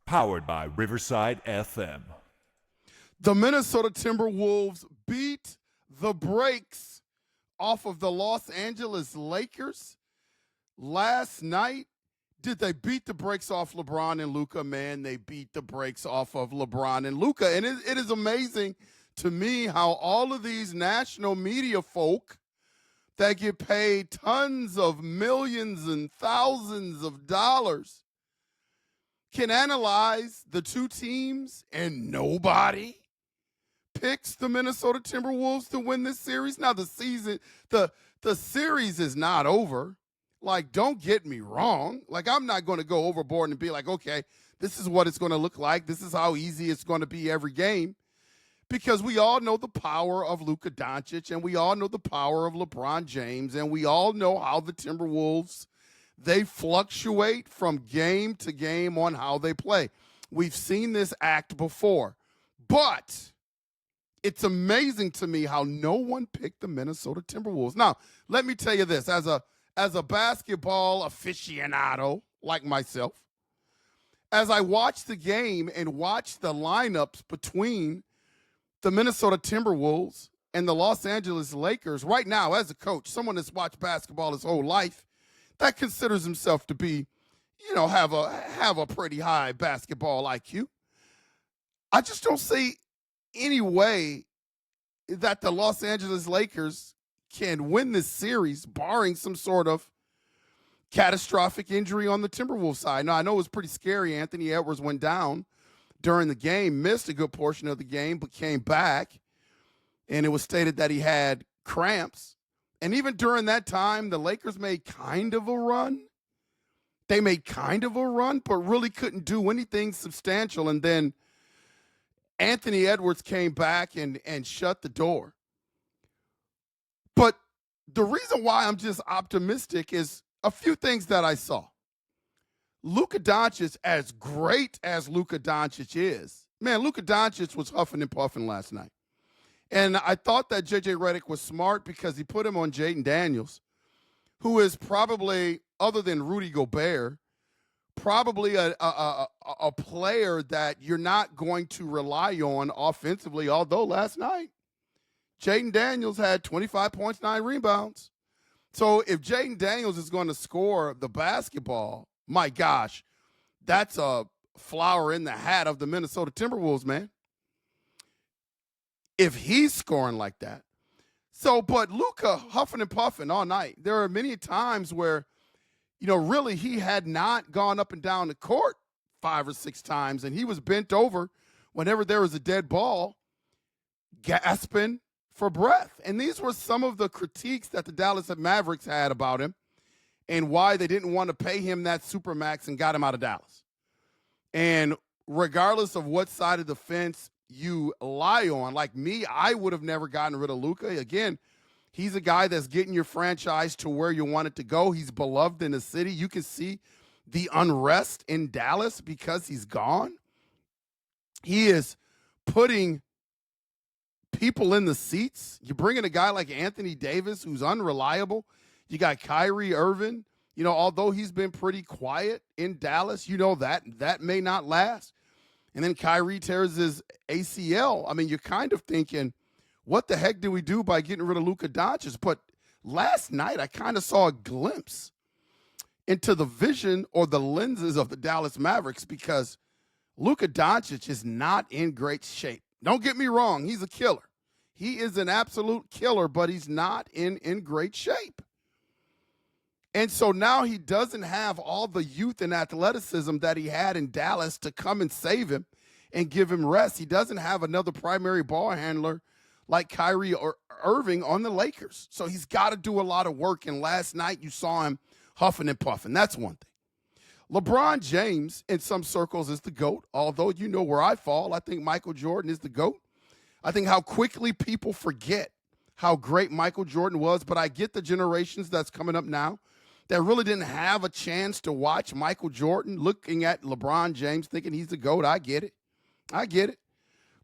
Powered by Riverside FM. The Minnesota Timberwolves beat the brakes off of the Los Angeles Lakers last night. Did they beat the brakes off LeBron and Luka? Man, they beat the brakes off of LeBron and Luka. And it is amazing to me how all of these national media folk that get paid tons of millions and thousands of dollars can analyze the two teams and nobody picks the Minnesota Timberwolves to win this series. Now the series is not over. Like, don't get me wrong. Like, I'm not going to go overboard and be like, okay, this is what it's going to look like. This is how easy it's going to be every game. Because we all know the power of Luka Doncic, and we all know the power of LeBron James, and we all know how the Timberwolves, they fluctuate from game to game on how they play. We've seen this act before. But it's amazing to me how no one picked the Minnesota Timberwolves. Now, let me tell you this. As a basketball aficionado like myself, as I watched the game and watched the lineups between the Minnesota Timberwolves and the Los Angeles Lakers, right now, as a coach, someone that's watched basketball his whole life, that considers himself to be, have a pretty high basketball IQ. I just don't see any way that the Los Angeles Lakers can win this series, barring some sort of catastrophic injury on the Timberwolves side. Now, I know it was pretty scary. Anthony Edwards went down during the game, missed a good portion of the game, but came back, and it was stated that he had cramps. And even during that time, the Lakers made kind of a run. They made kind of a run, but really couldn't do anything substantial. And then Anthony Edwards came back and shut the door. But the reason why I'm just optimistic is a few things that I saw. Luka Doncic, as great as Luka Doncic is, man, Luka Doncic was huffing and puffing last night. And I thought that J.J. Redick was smart because he put him on Jaden Daniels, who is probably, other than Rudy Gobert, probably a player that you're not going to rely on offensively, although last night, Jaden Daniels had 25 points, 9 rebounds. So if Jaden Daniels is going to score the basketball, my gosh, that's a flower in the hat of the Minnesota Timberwolves, man. If he's scoring like that. So, but Luka huffing and puffing all night. There are many times where, really he had not gone up and down the court 5 or 6 times, and he was bent over whenever there was a dead ball, gasping for breath. And these were some of the critiques that the Dallas Mavericks had about him and why they didn't want to pay him that supermax and got him out of Dallas. And regardless of what side of the fence you lie on, like me, I would have never gotten rid of Luka. Again, he's a guy that's getting your franchise to where you want it to go. He's beloved in the city. You can see the unrest in Dallas because he's gone. He is putting people in the seats. You're bringing a guy like Anthony Davis, who's unreliable. You got Kyrie Irving. Although he's been pretty quiet in Dallas, that may not last. And then Kyrie tears his ACL. I mean, you're kind of thinking, what the heck did we do by getting rid of Luka Doncic? But last night, I kind of saw a glimpse into the vision or the lenses of the Dallas Mavericks because Luka Doncic is not in great shape. Don't get me wrong. He's a killer. He is an absolute killer, but he's not in great shape. And so now he doesn't have all the youth and athleticism that he had in Dallas to come and save him and give him rest. He doesn't have another primary ball handler like Kyrie or Irving on the Lakers. So he's got to do a lot of work. And last night you saw him huffing and puffing. That's one thing. LeBron James in some circles is the GOAT, although you know where I fall. I think Michael Jordan is the GOAT. I think how quickly people forget how great Michael Jordan was, but I get the generations that's coming up now that really didn't have a chance to watch Michael Jordan looking at LeBron James thinking he's the GOAT. I get it.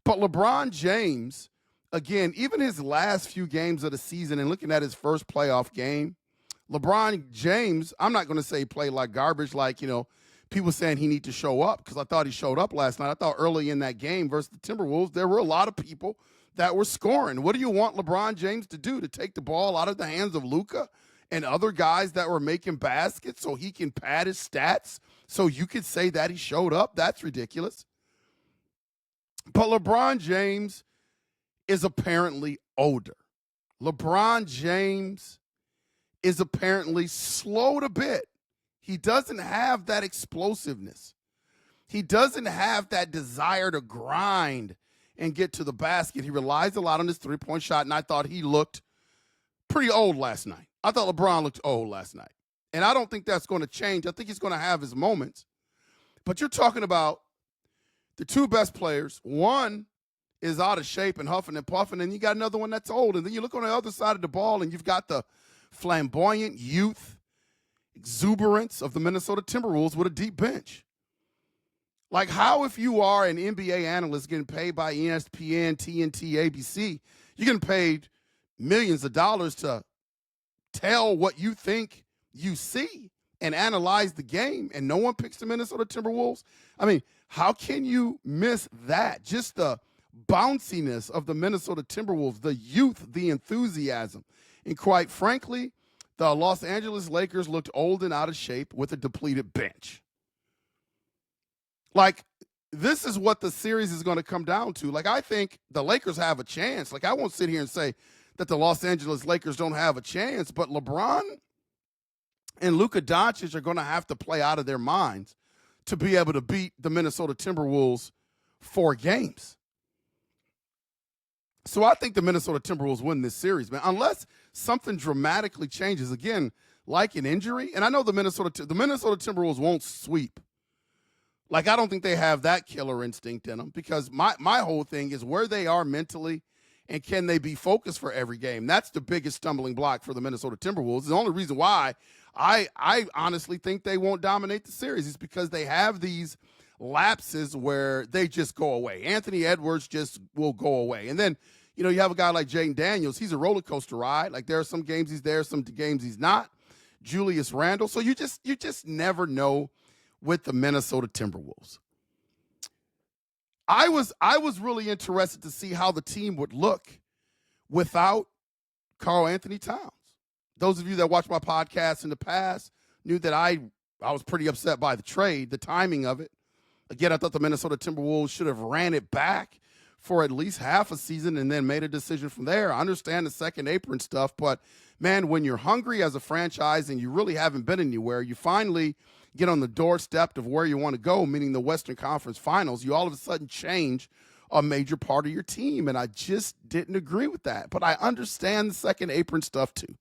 But LeBron James, again, even his last few games of the season and looking at his first playoff game, LeBron James, I'm not going to say he played like garbage like, people saying he need to show up because I thought he showed up last night. I thought early in that game versus the Timberwolves, there were a lot of people that were scoring. What do you want LeBron James to do? To take the ball out of the hands of Luka and other guys that were making baskets so he can pad his stats so you could say that he showed up? That's ridiculous. But LeBron James is apparently older. LeBron James is apparently slowed a bit. He doesn't have that explosiveness. He doesn't have that desire to grind and get to the basket. He relies a lot on his three-point shot, and I thought he looked pretty old last night. I thought LeBron looked old last night. And I don't think that's going to change. I think he's going to have his moments. But you're talking about the two best players. One is out of shape and huffing and puffing, and you got another one that's old. And then you look on the other side of the ball, and you've got the flamboyant youth exuberance of the Minnesota Timberwolves with a deep bench. Like, how, if you are an NBA analyst getting paid by ESPN, TNT, ABC, you're getting paid millions of dollars to tell what you think you see and analyze the game, and no one picks the Minnesota Timberwolves? I mean, how can you miss that? Just the bounciness of the Minnesota Timberwolves, the youth, the enthusiasm. And quite frankly, the Los Angeles Lakers looked old and out of shape with a depleted bench. Like, this is what the series is going to come down to. Like, I think the Lakers have a chance. Like, I won't sit here and say that the Los Angeles Lakers don't have a chance, but LeBron and Luka Doncic are going to have to play out of their minds to be able to beat the Minnesota Timberwolves 4 games. So I think the Minnesota Timberwolves win this series, man, unless something dramatically changes, again, like an injury. And I know the Minnesota Timberwolves won't sweep. Like, I don't think they have that killer instinct in them, because my whole thing is where they are mentally and can they be focused for every game. That's the biggest stumbling block for the Minnesota Timberwolves. The only reason why I honestly think they won't dominate the series is because they have these lapses where they just go away. Anthony Edwards just will go away. And then, you have a guy like Jaden Daniels. He's a roller coaster ride. Like, there are some games he's there, some games he's not. Julius Randle. So you just never know with the Minnesota Timberwolves. I was really interested to see how the team would look without Karl Anthony Towns. Those of you that watched my podcast in the past knew that I was pretty upset by the trade, the timing of it. Again, I thought the Minnesota Timberwolves should have ran it back for at least half a season and then made a decision from there. I understand the second apron stuff, but, man, when you're hungry as a franchise and you really haven't been anywhere, you finally get on the doorstep of where you want to go, meaning the Western Conference Finals, you all of a sudden change a major part of your team, and I just didn't agree with that. But I understand the second apron stuff too.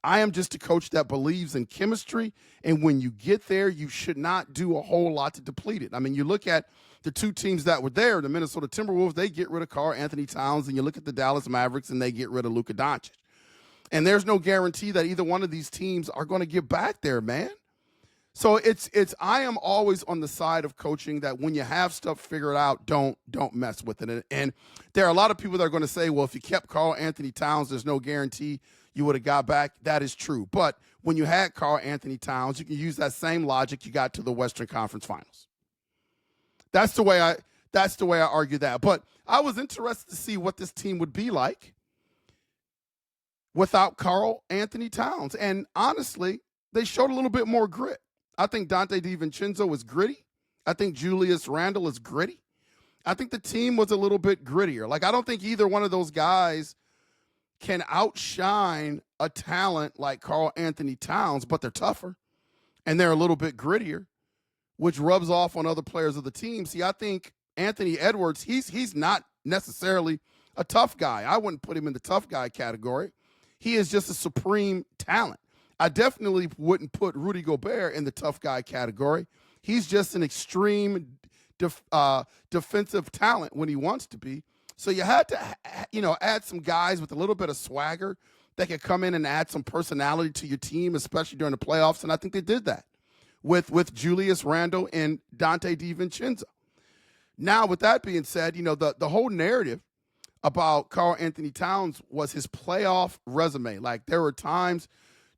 I am just a coach that believes in chemistry, and when you get there, you should not do a whole lot to deplete it. I mean, you look at the two teams that were there, the Minnesota Timberwolves, they get rid of Karl Anthony Towns, and you look at the Dallas Mavericks, and they get rid of Luka Doncic. And there's no guarantee that either one of these teams are going to get back there, man. So I am always on the side of coaching that when you have stuff figured out, don't mess with it. And there are a lot of people that are going to say, well, if you kept Karl Anthony Towns, there's no guarantee you would have got back. That is true. But when you had Karl Anthony Towns, you can use that same logic you got to the Western Conference Finals. That's the way I argue that. But I was interested to see what this team would be like without Karl Anthony Towns. And honestly, they showed a little bit more grit. I think Donte DiVincenzo is gritty. I think Julius Randle is gritty. I think the team was a little bit grittier. Like, I don't think either one of those guys can outshine a talent like Karl Anthony Towns, but they're tougher and they're a little bit grittier, which rubs off on other players of the team. See, I think Anthony Edwards, he's not necessarily a tough guy. I wouldn't put him in the tough guy category. He is just a supreme talent. I definitely wouldn't put Rudy Gobert in the tough guy category. He's just an extreme defensive talent when he wants to be. So you had to, add some guys with a little bit of swagger that could come in and add some personality to your team, especially during the playoffs. And I think they did that with Julius Randle and Donte DiVincenzo. Now, with that being said, the whole narrative about Karl Anthony Towns was his playoff resume. Like, there were times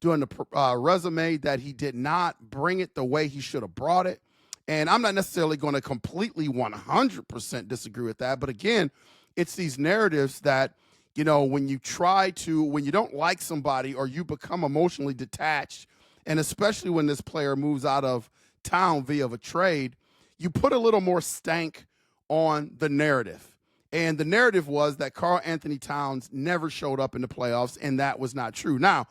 during the resume that he did not bring it the way he should have brought it. And I'm not necessarily going to completely 100% disagree with that. But again, it's these narratives that, when you don't like somebody or you become emotionally detached, and especially when this player moves out of town via a trade, you put a little more stank on the narrative. And the narrative was that Karl Anthony Towns never showed up in the playoffs, and that was not true. Now,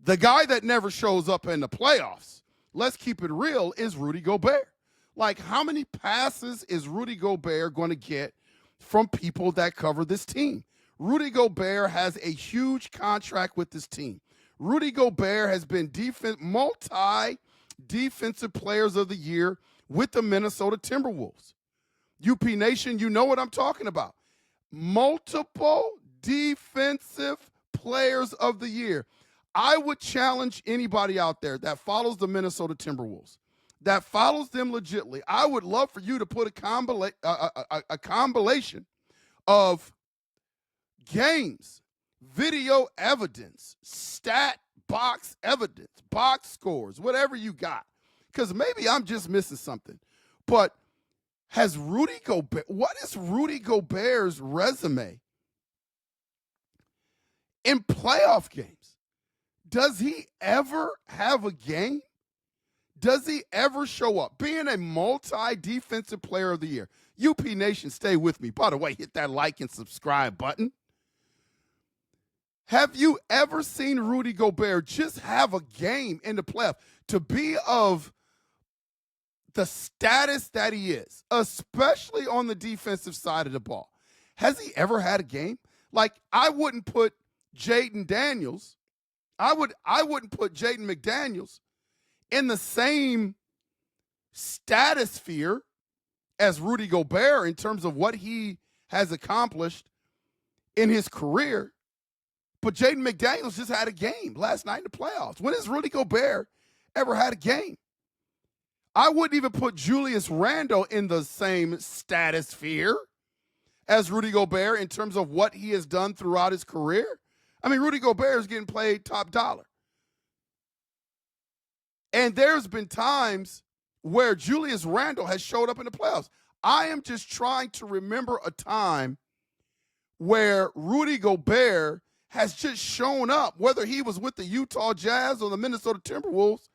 the guy that never shows up in the playoffs, let's keep it real, is Rudy Gobert. Like, how many passes is Rudy Gobert going to get from people that cover this team? Rudy Gobert has a huge contract with this team. Rudy Gobert has been multi-defensive players of the year with the Minnesota Timberwolves. UP Nation, you know what I'm talking about. Multiple defensive players of the year. I would challenge anybody out there that follows the Minnesota Timberwolves, that follows them legitly. I would love for you to put a compilation of games, video evidence, stat box evidence, box scores, whatever you got. Because maybe I'm just missing something. But what is Rudy Gobert's resume in playoff games? Does he ever have a game? Does he ever show up? Being a multi-defensive player of the year. UP Nation, stay with me. By the way, hit that like and subscribe button. Have you ever seen Rudy Gobert just have a game in the playoff to be of the status that he is, especially on the defensive side of the ball? Has he ever had a game? Like, I wouldn't put Jaden Daniels, I wouldn't put Jaden McDaniels in the same stratosphere as Rudy Gobert in terms of what he has accomplished in his career. But Jaden McDaniels just had a game last night in the playoffs. When has Rudy Gobert ever had a game? I wouldn't even put Julius Randle in the same stratosphere as Rudy Gobert in terms of what he has done throughout his career. I mean, Rudy Gobert is getting paid top dollar. And there's been times where Julius Randle has showed up in the playoffs. I am just trying to remember a time where Rudy Gobert has just shown up, whether he was with the Utah Jazz or the Minnesota Timberwolves,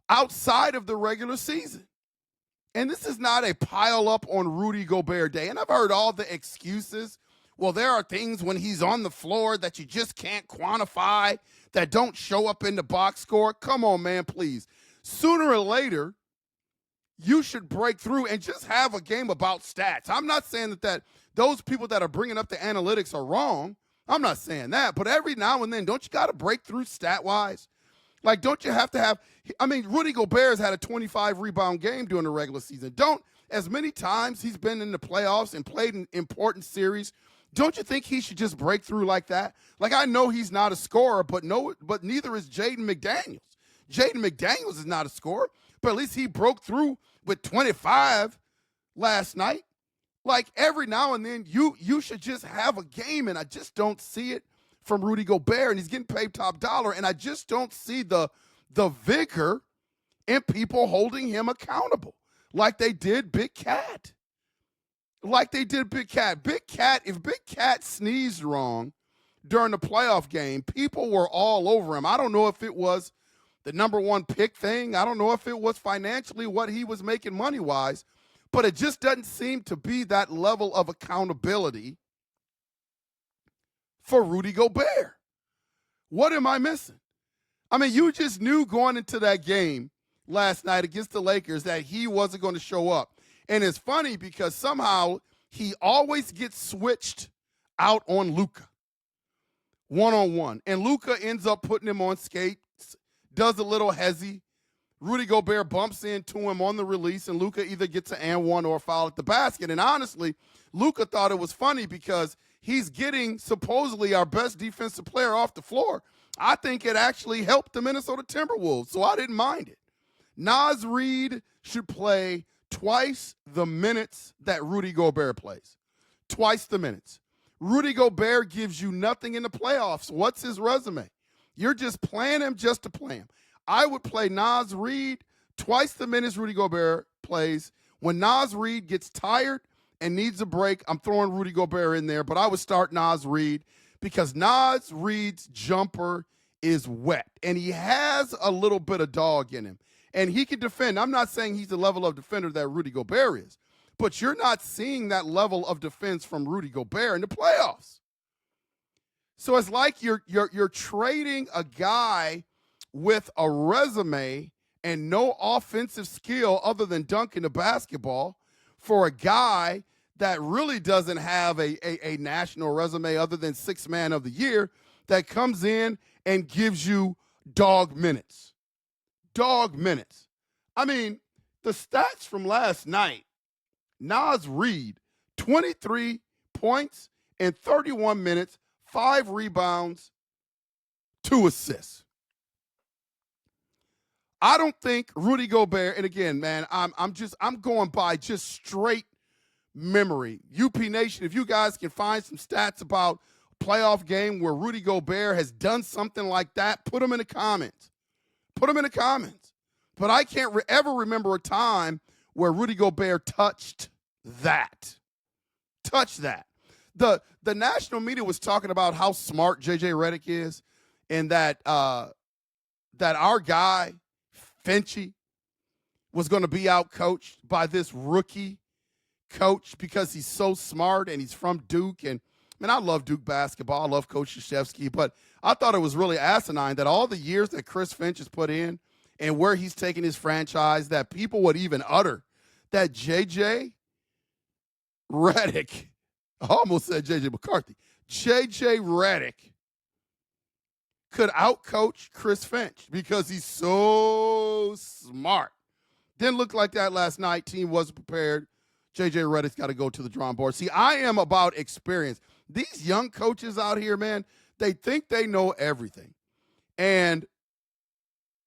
outside of the regular season. And this is not a pile up on Rudy Gobert day. And I've heard all the excuses. Well, there are things when he's on the floor that you just can't quantify, that don't show up in the box score. Come on, man, please. Sooner or later, you should break through and just have a game about stats. I'm not saying that those people that are bringing up the analytics are wrong. I'm not saying that. But every now and then, don't you got to break through stat-wise? Like, don't you have to have – I mean, Rudy Gobert has had a 25-rebound game during the regular season. As many times he's been in the playoffs and played in important series, don't you think he should just break through like that? Like, I know he's not a scorer, but neither is Jaden McDaniels. Jaden McDaniels is not a scorer, but at least he broke through with 25 last night. Like, every now and then, you should just have a game, and I just don't see it from Rudy Gobert, and he's getting paid top dollar, and I just don't see the vigor in people holding him accountable like they did Big Cat. Like they did Big Cat. If Big Cat sneezed wrong during the playoff game, people were all over him. I don't know if it was the number one pick thing. I don't know if it was financially what he was making money-wise, but it just doesn't seem to be that level of accountability for Rudy Gobert. What am I missing? I mean, you just knew going into that game last night against the Lakers that he wasn't going to show up. And it's funny because somehow he always gets switched out on Luka one-on-one. And Luka ends up putting him on skates, does a little hezzy. Rudy Gobert bumps into him on the release, and Luka either gets an and one or a foul at the basket. And honestly, Luka thought it was funny because he's getting supposedly our best defensive player off the floor. I think it actually helped the Minnesota Timberwolves, so I didn't mind it. Naz Reid should play twice the minutes that Rudy Gobert plays. Twice the minutes. Rudy Gobert gives you nothing in the playoffs. What's his resume? You're just playing him just to play him. I would play Naz Reid twice the minutes Rudy Gobert plays. When Naz Reid gets tired and needs a break, I'm throwing Rudy Gobert in there, but I would start Naz Reid because Naz Reid's jumper is wet, and he has a little bit of dog in him, and he can defend. I'm not saying he's the level of defender that Rudy Gobert is, but you're not seeing that level of defense from Rudy Gobert in the playoffs. So it's like you're trading a guy with a resume and no offensive skill other than dunking the basketball for a guy that really doesn't have a national resume other than sixth man of the year that comes in and gives you dog minutes. Dog minutes. I mean, the stats from last night, Naz Reid, 23 points in 31 minutes, 5 rebounds, 2 assists. I don't think Rudy Gobert, and again, man, I'm going by just straight memory. UP Nation, if you guys can find some stats about a playoff game where Rudy Gobert has done something like that, put them in the comments. Put them in the comments. But I can't ever remember a time where Rudy Gobert touched that. Touched that. The national media was talking about how smart J.J. Redick is and that our guy, Finchie, was going to be out-coached by this rookie coach because he's so smart and he's from Duke. And, man, I love Duke basketball. I love Coach Krzyzewski. But I thought it was really asinine that all the years that Chris Finch has put in and where he's taken his franchise, that people would even utter that J.J. Redick, I almost said J.J. McCarthy, J.J. Redick could outcoach Chris Finch because he's so smart. Didn't look like that last night. Team wasn't prepared. J.J. Redick's got to go to the drawing board. See, I am about experience. These young coaches out here, man, they think they know everything. And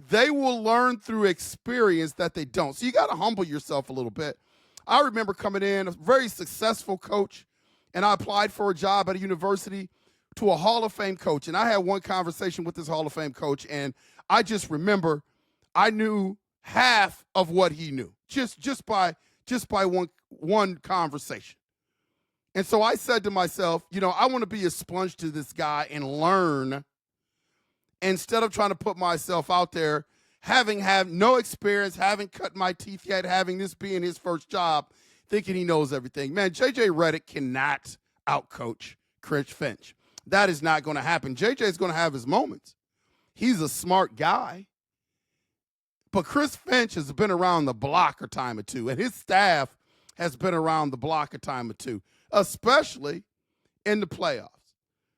they will learn through experience that they don't. So you got to humble yourself a little bit. I remember coming in, a very successful coach, and I applied for a job at a university to a Hall of Fame coach. And I had one conversation with this Hall of Fame coach, and I just remember I knew half of what he knew just by one conversation. And so I said to myself, I want to be a sponge to this guy and learn instead of trying to put myself out there, having had no experience, having cut my teeth yet, having this being his first job, thinking he knows everything. Man, J.J. Redick cannot outcoach Chris Finch. That is not going to happen. J.J. is going to have his moments. He's a smart guy. But Chris Finch has been around the block a time or two, and his staff has been around the block a time or two, especially in the playoffs.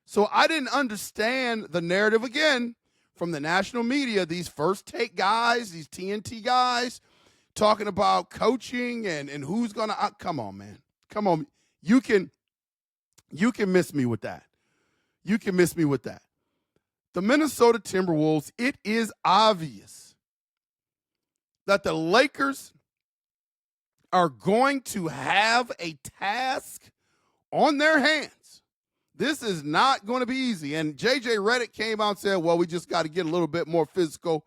So I didn't understand the narrative, again, from the national media, these first take guys, these TNT guys, talking about coaching and who's going to – come on, man. Come on. You can miss me with that. You can miss me with that. The Minnesota Timberwolves, it is obvious that the Lakers are going to have a task on their hands. This is not going to be easy. And J.J. Redick came out and said, well, we just got to get a little bit more physical.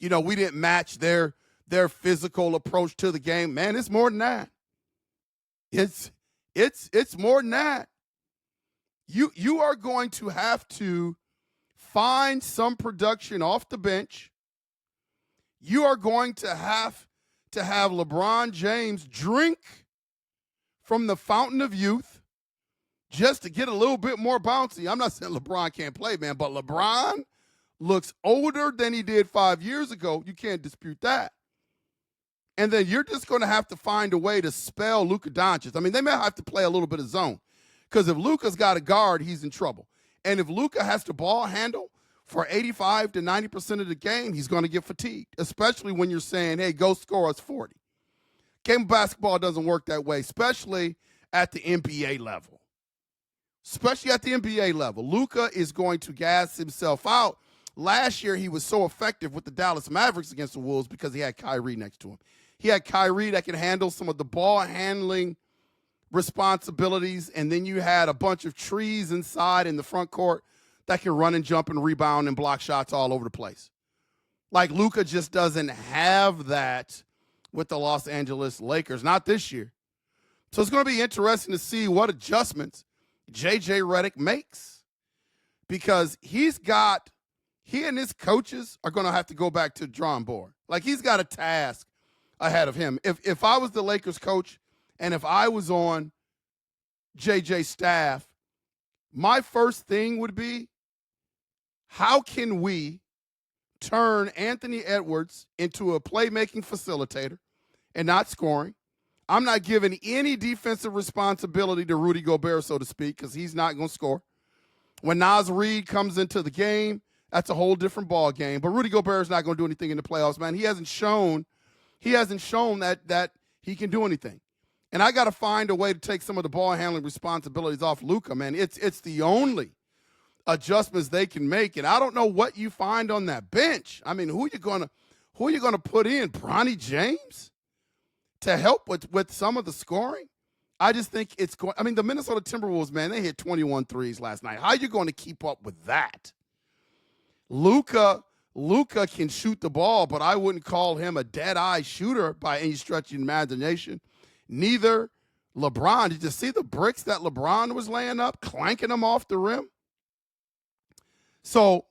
We didn't match their physical approach to the game. Man, it's more than that. It's more than that. You are going to have to find some production off the bench. You are going to have LeBron James drink from the fountain of youth just to get a little bit more bouncy. I'm not saying LeBron can't play, man, but LeBron looks older than he did 5 years ago. You can't dispute that. And then you're just going to have to find a way to spell Luka Doncic. I mean, they may have to play a little bit of zone because if Luka's got a guard, he's in trouble. And if Luka has to ball handle for 85 to 90% of the game, he's going to get fatigued, especially when you're saying, hey, go score us 40. Game of basketball doesn't work that way, especially at the NBA level. Especially at the NBA level. Luka is going to gas himself out. Last year, he was so effective with the Dallas Mavericks against the Wolves because he had Kyrie next to him. He had Kyrie that can handle some of the ball handling responsibilities, and then you had a bunch of trees inside in the front court that can run and jump and rebound and block shots all over the place. Like Luka just doesn't have that with the Los Angeles Lakers, not this year. So it's going to be interesting to see what adjustments J.J. Redick makes, because he and his coaches are going to have to go back to the drawing board. Like, he's got a task ahead of him. If I was the Lakers coach and if I was on J.J.'s staff, my first thing would be, how can we turn Anthony Edwards into a playmaking facilitator and not scoring? I'm not giving any defensive responsibility to Rudy Gobert, so to speak, because he's not going to score. When Naz Reid comes into the game, that's a whole different ball game. But Rudy Gobert is not going to do anything in the playoffs, man. He hasn't shown that he can do anything. And I got to find a way to take some of the ball handling responsibilities off Luka, man. It's the only adjustments they can make. And I don't know what you find on that bench. I mean, who are you gonna put in? Bronny James to help with some of the scoring? I just think the Minnesota Timberwolves, man, they hit 21 threes last night. How are you going to keep up with that? Luka can shoot the ball, but I wouldn't call him a dead-eye shooter by any stretch of the imagination. Neither LeBron. Did you see the bricks that LeBron was laying up, clanking them off the rim? So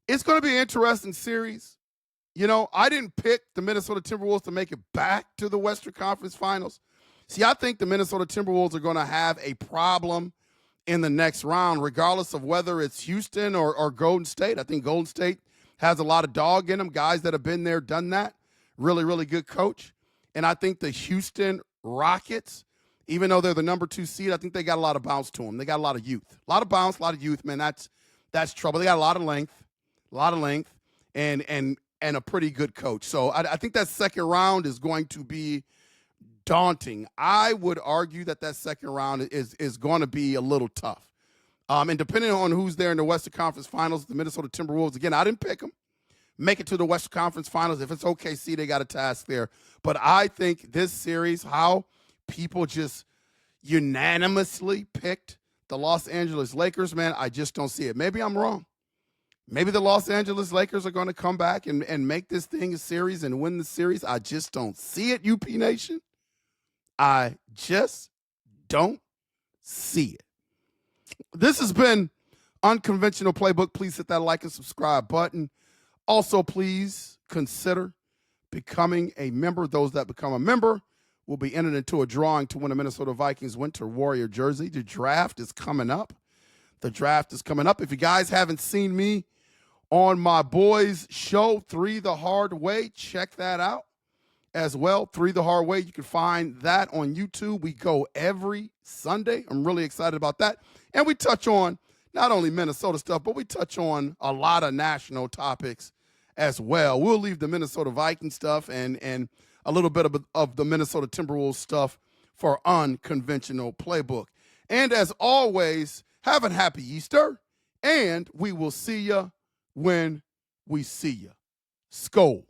it's going to be an interesting series. You know, I didn't pick the Minnesota Timberwolves to make it back to the Western Conference Finals. See, I think the Minnesota Timberwolves are going to have a problem in the next round, regardless of whether it's Houston or Golden State. I think Golden State has a lot of dog in them, guys that have been there, done that. Really, really good coach. And I think the Houston Rockets, even though they're the number 2 seed, I think they got a lot of bounce to them. They got a lot of youth. A lot of bounce, a lot of youth, man. That's trouble. They got a lot of length, and a pretty good coach. So I think that second round is going to be daunting. I would argue that second round is going to be a little tough. And depending on who's there in the Western Conference Finals, the Minnesota Timberwolves, again, I didn't pick them. Make it to the Western Conference Finals. If it's OKC, they got a task there. But I think this series, how people just unanimously picked the Los Angeles Lakers, man, I just don't see it. Maybe I'm wrong. Maybe the Los Angeles Lakers are going to come back and make this thing a series and win the series. I just don't see it, UP Nation. I just don't see it. This has been Unconventional Playbook. Please hit that like and subscribe button. Also, please consider becoming a member. Those that become a member will be entered into a drawing to win a Minnesota Vikings Winter Warrior jersey. The draft is coming up. If you guys haven't seen me on my boys' show, 3 the Hard Way, check that out as well. 3 the Hard Way. You can find that on YouTube. We go every Sunday. I'm really excited about that. And we touch on not only Minnesota stuff, but we touch on a lot of national topics as well. We'll leave the Minnesota Vikings stuff and a little bit of the Minnesota Timberwolves stuff for Unconventional Playbook. And as always, have a happy Easter, and we will see you when we see you. Skol.